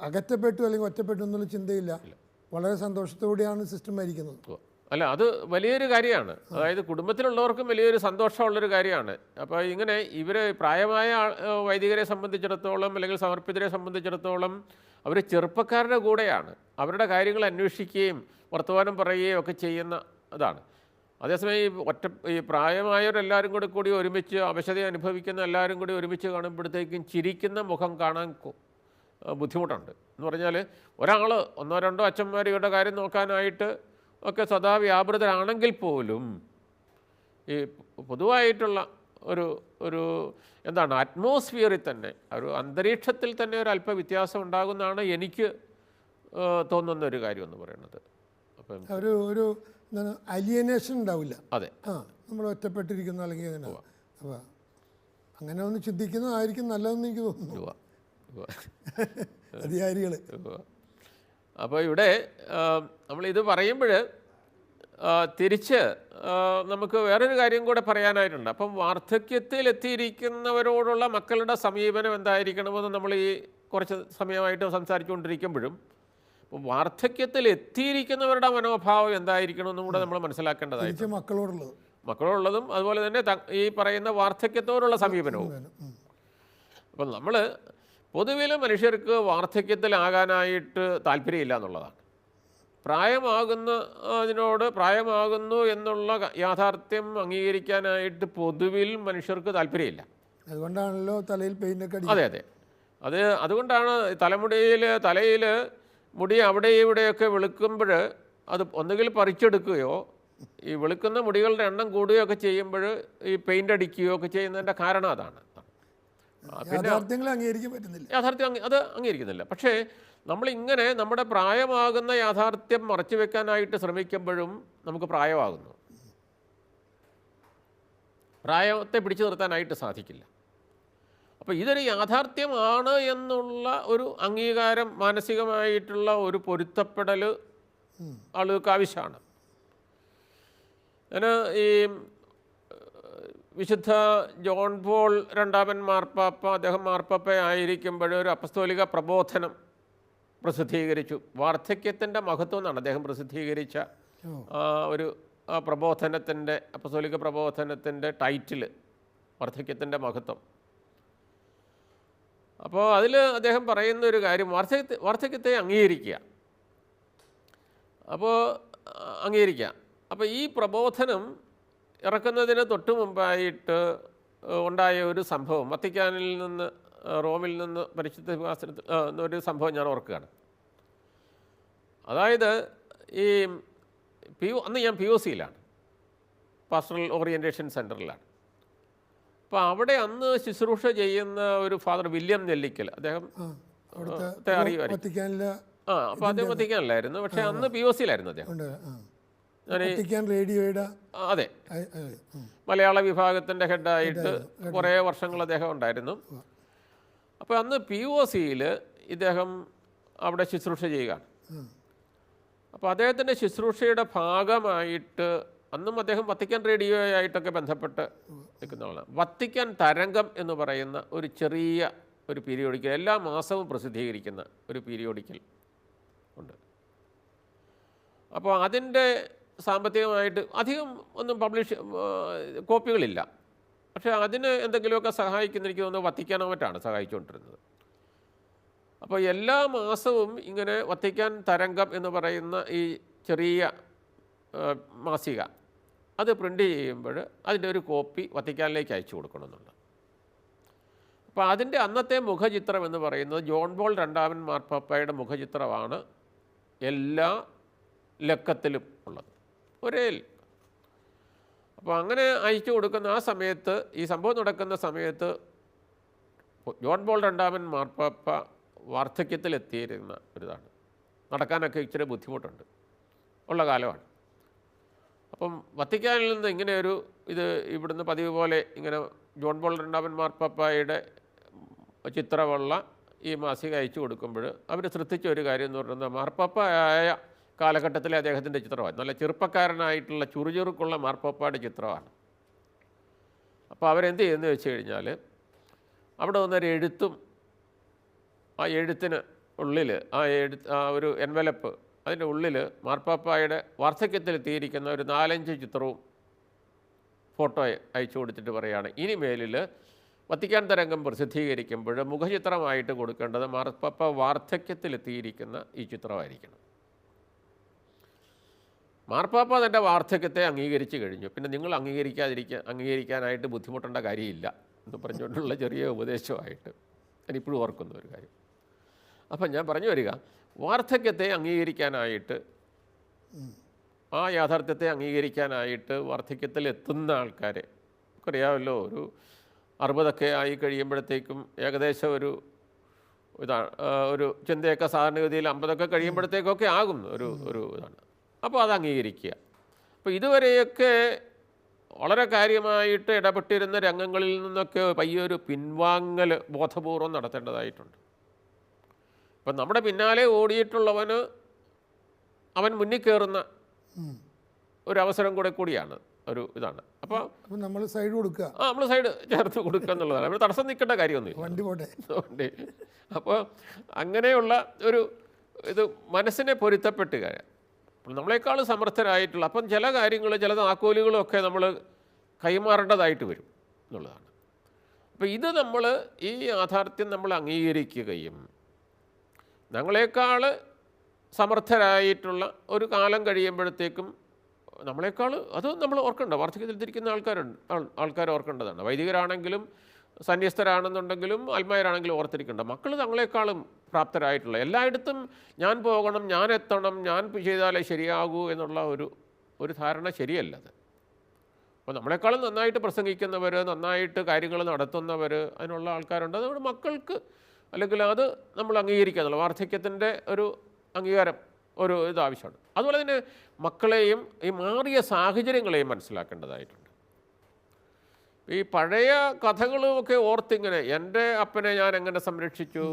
[SPEAKER 1] അകറ്റപ്പെട്ടു അല്ലെങ്കിൽ ഒറ്റപ്പെട്ടു എന്നുള്ള ചിന്തയില്ല. വളരെ സന്തോഷത്തോടെയാണ് സിസ്റ്റർ മരിക്കുന്നത്.
[SPEAKER 2] അല്ല, അത് വലിയൊരു കാര്യമാണ്. അതായത് കുടുംബത്തിലുള്ളവർക്കും വലിയൊരു സന്തോഷമുള്ളൊരു കാര്യമാണ്. അപ്പോൾ ഇങ്ങനെ പ്രായമായ വൈദികരെ സംബന്ധിച്ചിടത്തോളം അല്ലെങ്കിൽ സമർപ്പിതരെ സംബന്ധിച്ചിടത്തോളം അവർ ചെറുപ്പക്കാരുടെ കൂടെയാണ്, അവരുടെ കാര്യങ്ങൾ അന്വേഷിക്കുകയും വർത്തമാനം പറയുകയും ഒക്കെ ചെയ്യുന്ന ഇതാണ്. അതേസമയം ഈ പ്രായമായവരെല്ലാവരും കൂടി ഒരുമിച്ച് അവശത അനുഭവിക്കുന്ന എല്ലാവരും കൂടി ഒരുമിച്ച് കാണുമ്പോഴത്തേക്കും ചിരിക്കുന്ന മുഖം കാണാൻ ബുദ്ധിമുട്ടുണ്ട്. എന്ന് പറഞ്ഞാൽ ഒരാൾ 1-2 അച്ഛന്മാർ ഇവരുടെ കാര്യം നോക്കാനായിട്ട് ഒക്കെ സദാ വ്യാപൃതരാണെങ്കിൽ പോലും ഈ പൊതുവായിട്ടുള്ള ഒരു എന്താണ് അറ്റ്മോസ്ഫിയറിൽ തന്നെ, ഒരു അന്തരീക്ഷത്തിൽ തന്നെ ഒരു അല്പ വ്യത്യാസം ഉണ്ടാകുന്നതാണ് എനിക്ക് തോന്നുന്ന ഒരു കാര്യം എന്ന് പറയുന്നത്. അപ്പം
[SPEAKER 1] ഒരു അലിയനേഷൻ ഉണ്ടാവില്ല.
[SPEAKER 2] അതെ,
[SPEAKER 1] നമ്മൾ ഒറ്റപ്പെട്ടിരിക്കുന്നു അല്ലെങ്കിൽ അങ്ങനെ. അപ്പോൾ അങ്ങനെ ഒന്ന് ചിന്തിക്കുന്നതായിരിക്കും നല്ലതെന്ന് എനിക്ക് തോന്നുന്നു അധികാരികൾ.
[SPEAKER 2] അപ്പോൾ ഇവിടെ നമ്മളിത് പറയുമ്പോൾ തിരിച്ച് നമുക്ക് വേറൊരു കാര്യം കൂടെ പറയാനായിട്ടുണ്ട്. അപ്പം വാർദ്ധക്യത്തിൽ എത്തിയിരിക്കുന്നവരോടുള്ള മക്കളുടെ സമീപനം എന്തായിരിക്കണമെന്ന് നമ്മൾ ഈ കുറച്ച് സമയമായിട്ട് സംസാരിച്ചുകൊണ്ടിരിക്കുമ്പോഴും വാർദ്ധക്യത്തിൽ എത്തിയിരിക്കുന്നവരുടെ മനോഭാവം എന്തായിരിക്കണമെന്നും കൂടെ നമ്മൾ മനസ്സിലാക്കേണ്ടതായിട്ട് മക്കളോടുള്ളതും അതുപോലെ തന്നെ ഈ പറയുന്ന വാർദ്ധക്യത്തോടുള്ള സമീപനവും. അപ്പം നമ്മൾ പൊതുവിൽ മനുഷ്യർക്ക് വാർദ്ധക്യത്തിലാകാനായിട്ട് താല്പര്യമില്ല എന്നുള്ളതാണ്. പ്രായമാകുന്നു എന്നുള്ള യാഥാർത്ഥ്യം അംഗീകരിക്കാനായിട്ട് പൊതുവിൽ മനുഷ്യർക്ക് താല്പര്യമില്ല.
[SPEAKER 1] അതുകൊണ്ടാണല്ലോ തലയിൽ പെയിൻ്റൊക്കെ.
[SPEAKER 2] അതെ, അതുകൊണ്ടാണ് തലയിൽ മുടി അവിടെ ഇവിടെയൊക്കെ വെളുക്കുമ്പോൾ അത് ഒന്നുകിൽ പറിച്ചെടുക്കുകയോ ഈ വെളുക്കുന്ന മുടികളുടെ എണ്ണം കൂടുകയോ ഒക്കെ ചെയ്യുമ്പോൾ ഈ പെയിൻ്റ് അടിക്കുകയോ ഒക്കെ ചെയ്യുന്നതിൻ്റെ കാരണം അതാണ്.
[SPEAKER 1] യാഥാർത്ഥ്യങ്ങൾ അംഗീകരിക്കാൻ പറ്റുന്നില്ല.
[SPEAKER 2] അത് അംഗീകരിക്കുന്നില്ല. പക്ഷേ നമ്മളിങ്ങനെ നമ്മുടെ പ്രായമാകുന്ന യാഥാർത്ഥ്യം മറച്ചു വെക്കാനായിട്ട് ശ്രമിക്കുമ്പോഴും നമുക്ക് പ്രായമാകുന്നു. പ്രായത്തെ പിടിച്ചു നിർത്താനായിട്ട് സാധിക്കില്ല. അപ്പോൾ ഇതൊരു യാഥാർത്ഥ്യമാണ് എന്നുള്ള ഒരു അംഗീകാരം, മാനസികമായിട്ടുള്ള ഒരു പൊരുത്തപ്പെടൽ ആളുകൾക്ക് ആവശ്യമാണ്. ഞാൻ ഈ വിശുദ്ധ ജോൺ പോൾ രണ്ടാമൻ മാർപ്പാപ്പ, അദ്ദേഹം മാർപ്പാപ്പയായിരിക്കുമ്പോൾ ഒരു അപ്പസ്തോലിക പ്രബോധനം പ്രസിദ്ധീകരിച്ചു. വാർദ്ധക്യത്തിൻ്റെ മഹത്വം എന്നാണ് അദ്ദേഹം പ്രസിദ്ധീകരിച്ച ഒരു പ്രബോധനത്തിൻ്റെ, അപ്പസ്തോലിക പ്രബോധനത്തിൻ്റെ ടൈറ്റിൽ വാർദ്ധക്യത്തിൻ്റെ മഹത്വം. അപ്പോൾ അതിൽ അദ്ദേഹം പറയുന്ന ഒരു കാര്യം വാർദ്ധക്യത്തെ അംഗീകരിക്കുക. അപ്പോൾ ഈ പ്രബോധനം ഇറക്കുന്നതിന് തൊട്ട് മുമ്പായിട്ട് ഉണ്ടായ ഒരു സംഭവം, വത്തിക്കാനിൽ നിന്ന് റോമിൽ നിന്ന് പരിശുദ്ധ സിംഹാസനത്തിൽ ഒരു സംഭവം ഞാൻ ഓർക്കുകയാണ്. അതായത് അന്ന് ഞാൻ POCയിലാണ്, പാസ്റ്ററൽ ഓറിയൻറ്റേഷൻ സെൻറ്ററിലാണ്. അപ്പോൾ അവിടെ അന്ന് ശുശ്രൂഷ ചെയ്യുന്ന ഒരു ഫാദർ വില്യം നെല്ലിക്കൽ, അദ്ദേഹം അറിയുമായിരിക്കും. അപ്പോൾ അദ്ദേഹം വത്തിക്കാനിലായിരുന്നു, പക്ഷേ അന്ന് POCയിലായിരുന്നു അദ്ദേഹം. അതെ, മലയാള വിഭാഗത്തിൻ്റെ ഹെഡായിട്ട് കുറേ വർഷങ്ങൾ അദ്ദേഹം ഉണ്ടായിരുന്നു. അപ്പോൾ അന്ന് POCയിൽ ഇദ്ദേഹം അവിടെ ശുശ്രൂഷ ചെയ്യുകയാണ്. അപ്പോൾ അദ്ദേഹത്തിൻ്റെ ശുശ്രൂഷയുടെ ഭാഗമായിട്ട് അന്നും അദ്ദേഹം വത്തിക്കാൻ റേഡിയോയായിട്ടൊക്കെ ബന്ധപ്പെട്ട് നിൽക്കുന്ന ആളാണ്. വത്തിക്കാൻ തരംഗം എന്ന് പറയുന്ന ഒരു ചെറിയ ഒരു പീരിയോഡിക്കൽ എല്ലാ മാസവും പ്രസിദ്ധീകരിക്കുന്ന ഒരു പീരിയോഡിക്കൽ ഉണ്ട്. അപ്പോൾ അതിൻ്റെ സാമ്പത്തികമായിട്ട് അധികം ഒന്നും കോപ്പികളില്ല. പക്ഷേ അതിന് എന്തെങ്കിലുമൊക്കെ സഹായിക്കുന്ന എനിക്ക് തോന്നുന്നു വത്തിക്കാനോ മറ്റാണ് സഹായിച്ചുകൊണ്ടിരുന്നത്. അപ്പോൾ എല്ലാ മാസവും ഇങ്ങനെ വത്തിക്കാൻ തരംഗം എന്ന് പറയുന്ന ഈ ചെറിയ മാസിക അത് പ്രിൻ്റ് ചെയ്യുമ്പോൾ അതിൻ്റെ ഒരു കോപ്പി വത്തിക്കാനിലേക്ക് അയച്ചു കൊടുക്കണമെന്നുണ്ട്. അപ്പോൾ അതിൻ്റെ അന്നത്തെ മുഖചിത്രം എന്ന് പറയുന്നത് ജോൺ പോൾ രണ്ടാമൻ മാർപ്പാപ്പയുടെ മുഖചിത്രമാണ് എല്ലാ ലക്കത്തിലും ഉള്ളത്, ഒരേ. അപ്പോൾ അങ്ങനെ അയച്ചു കൊടുക്കുന്ന ആ സമയത്ത്, ഈ സംഭവം നടക്കുന്ന സമയത്ത് ജോൺ പോൾ രണ്ടാമൻ മാർപ്പാപ്പ വാർദ്ധക്യത്തിലെത്തിയിരുന്ന ഒരിതാണ്. നടക്കാനൊക്കെ ഇച്ചിരി ബുദ്ധിമുട്ടുണ്ട് ഉള്ള കാലമാണ്. അപ്പം വത്തിക്കാനിൽ നിന്ന് ഇങ്ങനെ ഒരു ഇത് ഇവിടുന്ന് പതിവ് പോലെ ഇങ്ങനെ ജോൺ പോൾ രണ്ടാമൻ മാർപ്പാപ്പയുടെ ചിത്രമുള്ള ഈ മാസിക അയച്ചു കൊടുക്കുമ്പോൾ അവർ ശ്രദ്ധിച്ച ഒരു കാര്യം എന്ന് പറയുന്നത് മാർപ്പാപ്പയായ കാലഘട്ടത്തിലെ അദ്ദേഹത്തിൻ്റെ ചിത്രമാണ്. നല്ല ചെറുപ്പക്കാരനായിട്ടുള്ള ചുറുചുറുക്കുള്ള മാർപ്പാപ്പയുടെ ചിത്രമാണ്. അപ്പോൾ അവരെന്ത് ചെയ്യുമെന്ന് വെച്ച് കഴിഞ്ഞാൽ അവിടെ വന്നൊരു എഴുത്തും ആ എഴുത്തിന് ഉള്ളിൽ ആ ഒരു എൻവലപ്പ് അതിൻ്റെ ഉള്ളിൽ മാർപ്പാപ്പയുടെ വാർദ്ധക്യത്തിലെത്തിയിരിക്കുന്ന ഒരു 4-5 ചിത്രവും ഫോട്ടോ അയച്ചു കൊടുത്തിട്ട് പറയുകയാണ്, ഇനി മേലിൽ വത്തിക്കാൻ തരംഗം പ്രസിദ്ധീകരിക്കുമ്പോൾ മുഖചിത്രമായിട്ട് കൊടുക്കേണ്ടത് മാർപ്പാപ്പ വാർദ്ധക്യത്തിലെത്തിയിരിക്കുന്ന ഈ ചിത്രമായിരിക്കണം. മാർപ്പാപ്പ തൻ്റെ വാർദ്ധക്യത്തെ അംഗീകരിച്ച് കഴിഞ്ഞു, പിന്നെ നിങ്ങൾ അംഗീകരിക്കാനായിട്ട് ബുദ്ധിമുട്ടേണ്ട കാര്യമില്ല എന്ന് പറഞ്ഞുകൊണ്ടുള്ള ചെറിയ ഉപദേശമായിട്ട് ഞാനിപ്പോഴും ഓർക്കുന്ന ഒരു കാര്യം. അപ്പം ഞാൻ പറഞ്ഞു വരിക, വാർദ്ധക്യത്തെ അംഗീകരിക്കാനായിട്ട്, ആ യാഥാർത്ഥ്യത്തെ അംഗീകരിക്കാനായിട്ട് വാർദ്ധക്യത്തിൽ എത്തുന്ന ആൾക്കാരെ അറിയാമല്ലോ, ഒരു 60 ആയി കഴിയുമ്പോഴത്തേക്കും ഏകദേശം ഒരു ചിന്തയൊക്കെ സാധാരണഗതിയിൽ 50 കഴിയുമ്പോഴത്തേക്കൊക്കെ ആകും ഒരു ഇതാണ്. അപ്പോൾ അത് അംഗീകരിക്കുക. അപ്പോൾ ഇതുവരെയൊക്കെ വളരെ കാര്യമായിട്ട് ഇടപെട്ടിരുന്ന രംഗങ്ങളിൽ നിന്നൊക്കെ പയ്യൊരു പിൻവാങ്ങൽ ബോധപൂർവം നടത്തേണ്ടതായിട്ടുണ്ട്. ഇപ്പം നമ്മുടെ പിന്നാലെ ഓടിയിട്ടുള്ളവന് അവൻ മുന്നിൽ കയറുന്ന ഒരവസരം കൂടിയാണ് ഒരു ഇതാണ്. അപ്പോൾ
[SPEAKER 1] നമ്മൾ സൈഡ് കൊടുക്കുക,
[SPEAKER 2] നമ്മൾ സൈഡ് ചേർത്ത് കൊടുക്കുക എന്നുള്ളതാണ്. നമ്മൾ തടസ്സം നിൽക്കേണ്ട കാര്യമൊന്നുമില്ല,
[SPEAKER 1] വണ്ടി പോട്ടെ.
[SPEAKER 2] അപ്പോൾ അങ്ങനെയുള്ള ഒരു ഇത് മനസ്സിനെ പൊരുത്തപ്പെട്ടുക. അപ്പോൾ നമ്മളെക്കാൾ സമർത്ഥരായിട്ടുള്ള, അപ്പം ചില കാര്യങ്ങൾ, ചില താക്കോലുകളൊക്കെ നമ്മൾ കൈമാറേണ്ടതായിട്ട് വരും എന്നുള്ളതാണ്. അപ്പോൾ ഇത് നമ്മൾ ഈ യാഥാർത്ഥ്യം നമ്മൾ അംഗീകരിക്കുകയും ഞങ്ങളെക്കാൾ സമർത്ഥരായിട്ടുള്ള ഒരു കാലം കഴിയുമ്പോഴത്തേക്കും നമ്മളെക്കാൾ അത് നമ്മൾ ഓർക്കേണ്ട, വാർദ്ധക്യത്തിലിരിക്കുന്ന ആൾക്കാർ ഓർക്കേണ്ടതാണ്. വൈദികരാണെങ്കിലും സന്യസ്തരാണെന്നുണ്ടെങ്കിലും ആത്മായരാണെങ്കിലും ഓർത്തിരിക്കേണ്ട, മക്കൾ തങ്ങളെക്കാളും പ്രാപ്തരായിട്ടുള്ള, എല്ലായിടത്തും ഞാൻ പോകണം, ഞാൻ എത്തണം, ഞാൻ ചെയ്താലേ ശരിയാകൂ എന്നുള്ള ഒരു ധാരണ ശരിയല്ലത്. അപ്പോൾ നമ്മളെക്കാളും നന്നായിട്ട് പ്രസംഗിക്കുന്നവർ, നന്നായിട്ട് കാര്യങ്ങൾ നടത്തുന്നവർ, അതിനുള്ള ആൾക്കാരുണ്ട്. അതുകൊണ്ട് മക്കൾക്ക് അല്ലെങ്കിൽ അത് നമ്മൾ അംഗീകരിക്കുക എന്നുള്ള വാർദ്ധക്യത്തിൻ്റെ ഒരു അംഗീകാരം ഇത് ആവശ്യമാണ്. അതുപോലെ തന്നെ മക്കളെയും ഈ മാറിയ സാഹചര്യങ്ങളെയും മനസ്സിലാക്കേണ്ടതായിട്ടുണ്ട്. ഈ പഴയ കഥകളുമൊക്കെ ഓർത്തിങ്ങനെ എൻ്റെ അപ്പനെ ഞാൻ എങ്ങനെ സംരക്ഷിച്ചു,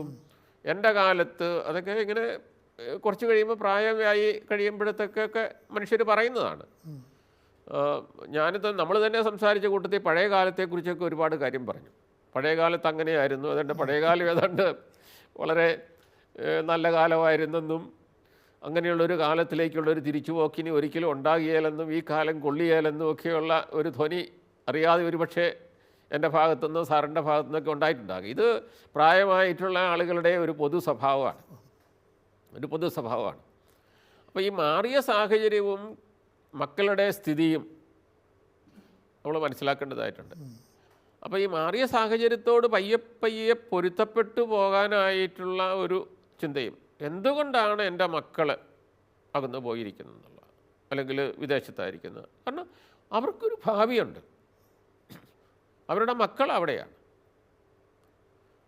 [SPEAKER 2] എൻ്റെ കാലത്ത്, അതൊക്കെ ഇങ്ങനെ കുറച്ച് കഴിയുമ്പോൾ പ്രായമായി കഴിയുമ്പോഴത്തേക്കൊക്കെ മനുഷ്യർ പറയുന്നതാണ്. നമ്മൾ തന്നെ സംസാരിച്ച കൂട്ടത്തിൽ പഴയ കാലത്തെക്കുറിച്ചൊക്കെ ഒരുപാട് കാര്യം പറഞ്ഞു. പഴയ കാലത്ത് അങ്ങനെയായിരുന്നു, അതുകൊണ്ട് പഴയകാലം ഏതാണ്ട് വളരെ നല്ല കാലമായിരുന്നെന്നും അങ്ങനെയുള്ളൊരു കാലത്തിലേക്കുള്ളൊരു തിരിച്ചുപോക്കിനി ഒരിക്കലും ഉണ്ടാകുകയില്ലെന്നും ഈ കാലം കൊള്ളിയേലെന്നും ഒക്കെയുള്ള ഒരു ധ്വനി അറിയാതെ ഒരുപക്ഷെ എൻ്റെ ഭാഗത്തുനിന്ന് സാറിൻ്റെ ഭാഗത്തുനിന്നൊക്കെ ഉണ്ടായിട്ടുണ്ടാകും. ഇത് പ്രായമായിട്ടുള്ള ആളുകളുടെ ഒരു പൊതു സ്വഭാവമാണ്. അപ്പോൾ ഈ മാറിയ സാഹചര്യവും മക്കളുടെ സ്ഥിതിയും നമ്മൾ മനസ്സിലാക്കേണ്ടതായിട്ടുണ്ട്. അപ്പോൾ ഈ മാറിയ സാഹചര്യത്തോട് പയ്യെ പൊരുത്തപ്പെട്ടു പോകാനായിട്ടുള്ള ഒരു ചിന്തയും, എന്തുകൊണ്ടാണ് എൻ്റെ മക്കൾ അകന്നു പോയിരിക്കുന്നത് എന്നുള്ള, അല്ലെങ്കിൽ വിദേശത്തായിരിക്കുന്നത്, കാരണം അവർക്കൊരു ഭാവിയുണ്ട്, അവരുടെ മക്കൾ അവിടെയാണ്.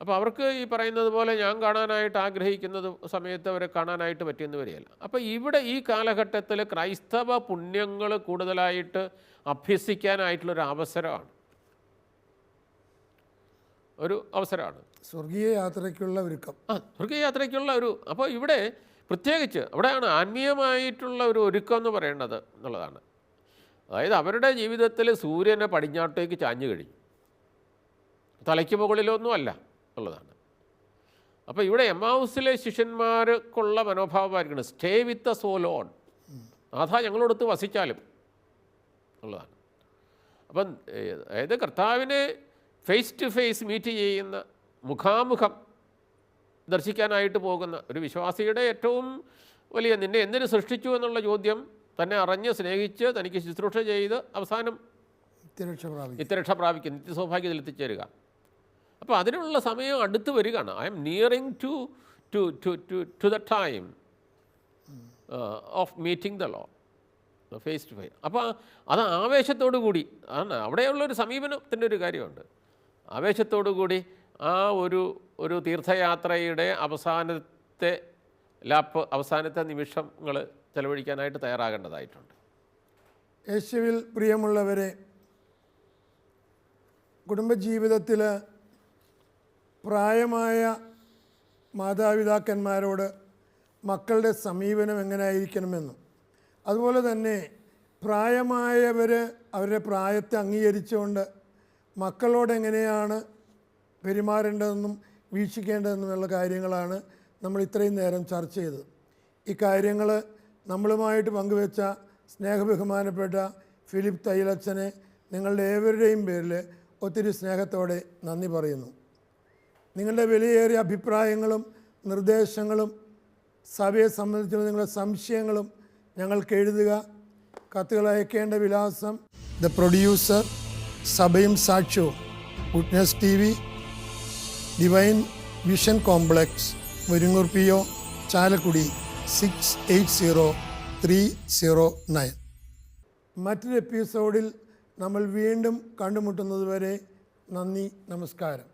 [SPEAKER 2] അപ്പോൾ അവർക്ക് ഈ പറയുന്നത് പോലെ ഞാൻ കാണാനായിട്ട് ആഗ്രഹിക്കുന്നത് സമയത്ത് അവരെ കാണാനായിട്ട് പറ്റിയെന്ന് വരികയില്ല. അപ്പോൾ ഇവിടെ ഈ കാലഘട്ടത്തിൽ ക്രൈസ്തവ പുണ്യങ്ങൾ കൂടുതലായിട്ട് അഭ്യസിക്കാനായിട്ടുള്ളൊരു അവസരമാണ്.
[SPEAKER 1] സ്വർഗീയ യാത്രയ്ക്കുള്ള ഒരുക്കം.
[SPEAKER 2] സ്വർഗീയ യാത്രയ്ക്കുള്ള അപ്പോൾ ഇവിടെ പ്രത്യേകിച്ച് അവിടെയാണ് ആത്മീയമായിട്ടുള്ള ഒരു ഒരുക്കം എന്ന് പറയേണ്ടത് എന്നുള്ളതാണ്. അതായത് അവരുടെ ജീവിതത്തിൽ സൂര്യനെ പടിഞ്ഞാട്ടേക്ക് ചാഞ്ഞു കഴിഞ്ഞു, തലയ്ക്ക് മുകളിലൊന്നുമല്ല ഉള്ളതാണ്. അപ്പോൾ ഇവിടെ എമ്മാവുസിലെ ശിഷ്യന്മാർക്കുള്ള മനോഭാവമായിരിക്കണം, stay with the soul on, നാഥാ ഞങ്ങളോടൊത്ത് വസിച്ചാലും ഉള്ളതാണ്. അപ്പം അതായത് കർത്താവിനെ ഫേസ് ടു ഫേസ് മീറ്റ് ചെയ്യുന്ന, മുഖാമുഖം ദർശിക്കാനായിട്ട് പോകുന്ന ഒരു വിശ്വാസിയുടെ ഏറ്റവും വലിയ, നിന്നെ എന്തിനു സൃഷ്ടിച്ചു എന്നുള്ള ചോദ്യം തന്നെ അറിഞ്ഞ് സ്നേഹിച്ച് തനിക്ക് ശുശ്രൂഷ ചെയ്ത് അവസാനം നിത്യരക്ഷ പ്രാപിക്കും, നിത്യസൗഭാഗ്യത്തിൽ എത്തിച്ചേരുക. അപ്പോൾ അതിനുള്ള സമയം അടുത്ത് വരികയാണ്. I am nearing to the time of meeting the Lord face to face. അപ്പോൾ അത് ആവേശത്തോടു കൂടി ആണ്, അവിടെയുള്ളൊരു സമീപനത്തിൻ്റെ ഒരു കാര്യമുണ്ട്. ആവേശത്തോടു കൂടി ആ ഒരു തീർത്ഥയാത്രയുടെ അവസാനത്തെ ലാപ്പ്, അവസാനത്തെ നിമിഷങ്ങൾ ചെലവഴിക്കാനായിട്ട് തയ്യാറാകേണ്ടതായിട്ടുണ്ട്.
[SPEAKER 1] യേശുവിൽ പ്രിയമുള്ളവരെ, കുടുംബജീവിതത്തിൽ പ്രായമായ മാതാപിതാക്കന്മാരോട് മക്കളുടെ സമീപനം എങ്ങനെയായിരിക്കണമെന്നും, അതുപോലെ തന്നെ പ്രായമായവർ അവരുടെ പ്രായത്തെ അംഗീകരിച്ചുകൊണ്ട് മക്കളോട് എങ്ങനെയാണ് പെരുമാറേണ്ടതെന്നും വീക്ഷിക്കേണ്ടതെന്നുമുള്ള കാര്യങ്ങളാണ് നമ്മൾ ഇത്രയും നേരം ചർച്ച ചെയ്തത്. ഈ കാര്യങ്ങൾ നമ്മളുമായിട്ട് പങ്കുവെച്ച സ്നേഹബഹുമാനപ്പെട്ട ഫിലിപ്പ് തൈലച്ചനെ നിങ്ങളുടെ ഏവരുടെയും പേരിൽ ഒത്തിരി സ്നേഹത്തോടെ നന്ദി പറയുന്നു. നിങ്ങളുടെ വിലയേറിയ അഭിപ്രായങ്ങളും നിർദ്ദേശങ്ങളും സഭയെ സംബന്ധിച്ചുള്ള നിങ്ങളുടെ സംശയങ്ങളും ഞങ്ങൾക്ക് എഴുതുക. കത്തുകൾ അയക്കേണ്ട വിലാസം: ദ പ്രൊഡ്യൂസർ, സഭയും സാക്ഷ്യവും, witness TV, divine vision complex, Muringoor PO, Chalakudy 680309. മറ്റൊരു എപ്പിസോഡിൽ നമ്മൾ വീണ്ടും കണ്ടുമുട്ടുന്നതുവരെ നന്ദി, നമസ്കാരം.